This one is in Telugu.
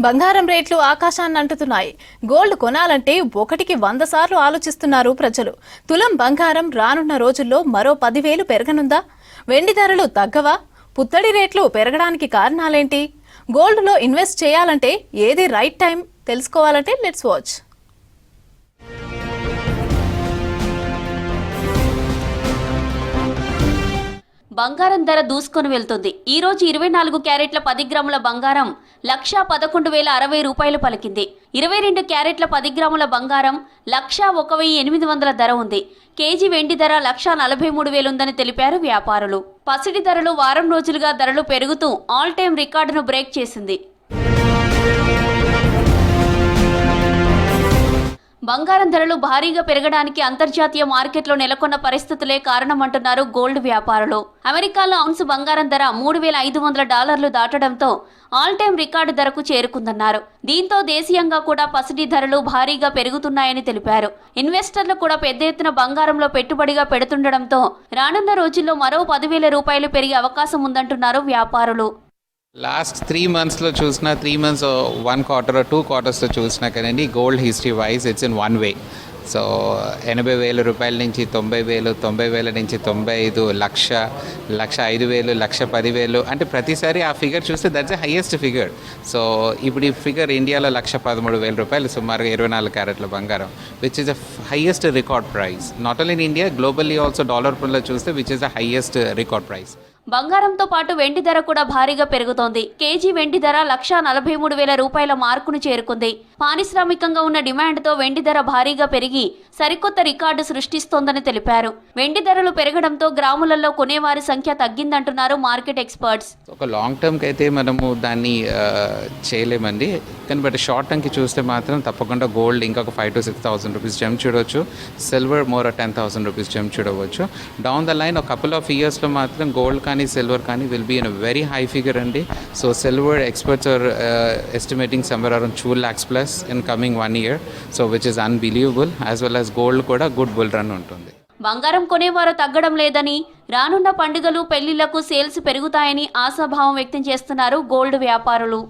బంగారం రేట్లు ఆకాశాన్ని అంటుతున్నాయి. గోల్డ్ కొనాలంటే ఒకటికి 100 సార్లు ఆలోచిస్తున్నారు ప్రజలు. తులం బంగారం రానున్న రోజుల్లో మరో 10,000 పెరగనుందా? వెండి ధరలు తగ్గవా? పుత్తడి రేట్లు పెరగడానికి కారణాలేంటి? గోల్డ్లో ఇన్వెస్ట్ చేయాలంటే ఏది రైట్ టైం తెలుసుకోవాలంటే లెట్స్ వాచ్. బంగారం ధర దూసుకొని వెళ్తుంది. ఈ రోజు 24 క్యారెట్ల 10 గ్రాముల బంగారం 1,11,060 రూపాయలు పలికింది. 22 క్యారెట్ల 10 గ్రాముల బంగారం 1,01,800 ధర ఉంది. కేజీ వెండి ధర 1,43,000 ఉందని తెలిపారు వ్యాపారులు. పసిడి ధరలు వారం రోజులుగా ధరలు పెరుగుతూ ఆల్ టైమ్ రికార్డును బ్రేక్ చేసింది. బంగారం ధరలు భారీగా పెరగడానికి అంతర్జాతీయ మార్కెట్లో నెలకొన్న పరిస్థితులే కారణమంటున్నారు గోల్డ్ వ్యాపారులు. అమెరికాలో ఔన్స్ బంగారం ధర $3,500 దాటడంతో ఆల్ టైమ్ రికార్డు ధరకు చేరుకుందన్నారు. దీంతో దేశీయంగా కూడా పసిడి ధరలు భారీగా పెరుగుతున్నాయని తెలిపారు. ఇన్వెస్టర్లు కూడా పెద్ద ఎత్తున బంగారంలో పెట్టుబడిగా పెడుతుండటంతో రానున్న రోజుల్లో మరో 10,000 రూపాయలు పెరిగే అవకాశం ఉందంటున్నారు వ్యాపారులు. లాస్ట్ 3 monthsలో చూసినా 3 months 1 quarter 2 quartersలో చూసినా కదండి gold history wise it's in one way. So 80,000 రూపాయల నుంచి 90,000, 90,000 నుంచి 95, 1,05,000, 1,10,000 అంటే ప్రతిసారి ఆ ఫిగర్ చూస్తే that's the highest figure. So ఇప్పుడు ఈ ఫిగర్ ఇండియాలో 1,13,000 రూపాయలు సుమారుగా 24 క్యారెట్ల బంగారం which is the highest record price. Not only in India, globally also dollar పుల్లో చూస్తే which is the highest record price. బంగారంతో పాటు వెండి ధర కూడా భారీగా పెరుగుతోంది. కేజీ వెండి ధర 1,43,000 రూపాయల మార్కును చేరుకుంది. పారిశ్రామికంగా ఉన్న డిమాండ్తో వెండి ధర భారీగా పెరిగి సరికొత్త రికార్డు సృష్టిస్తోందని తెలిపారు. వెండి ధరలు పెరగడంతో గ్రాములలో కొనేవారి సంఖ్య తగ్గిందంటున్నారు మార్కెట్ ఎక్స్పర్ట్స్. ఒక లాంగ్ టర్మ్కి అయితే మనము దాన్ని చేయలేమండి, కానీ బట్ షార్ట్ టర్మ్కి చూస్తే మాత్రం తప్పకుండా గోల్డ్ ఇంకొక 5,000 to 6,000 రూపీస్ జంప్ చూడవచ్చు. సిల్వర్ మోర్ 10,000 రూపీస్ జంప్ చూడవచ్చు. డౌన్ ద లైన్ ఒక కపుల్ ఆఫ్ ఇయర్స్లో మాత్రం గోల్డ్ కానీ సిల్వర్ కానీ will be in a very high figure అండి. So silver experts are estimating somewhere around 2 lakhs plus in coming 1 year, so which is unbelievable. As well as gold కూడా గుడ్ బుల్ రన్ ఉంటుంది. బంగారం కొనేవారు తగ్గడం లేదని, రానున్న పండుగలు పెళ్లిళ్లకు సేల్స్ పెరుగుతాయని ఆశాభావం వ్యక్తం చేస్తున్నారు గోల్డ్ వ్యాపారులు.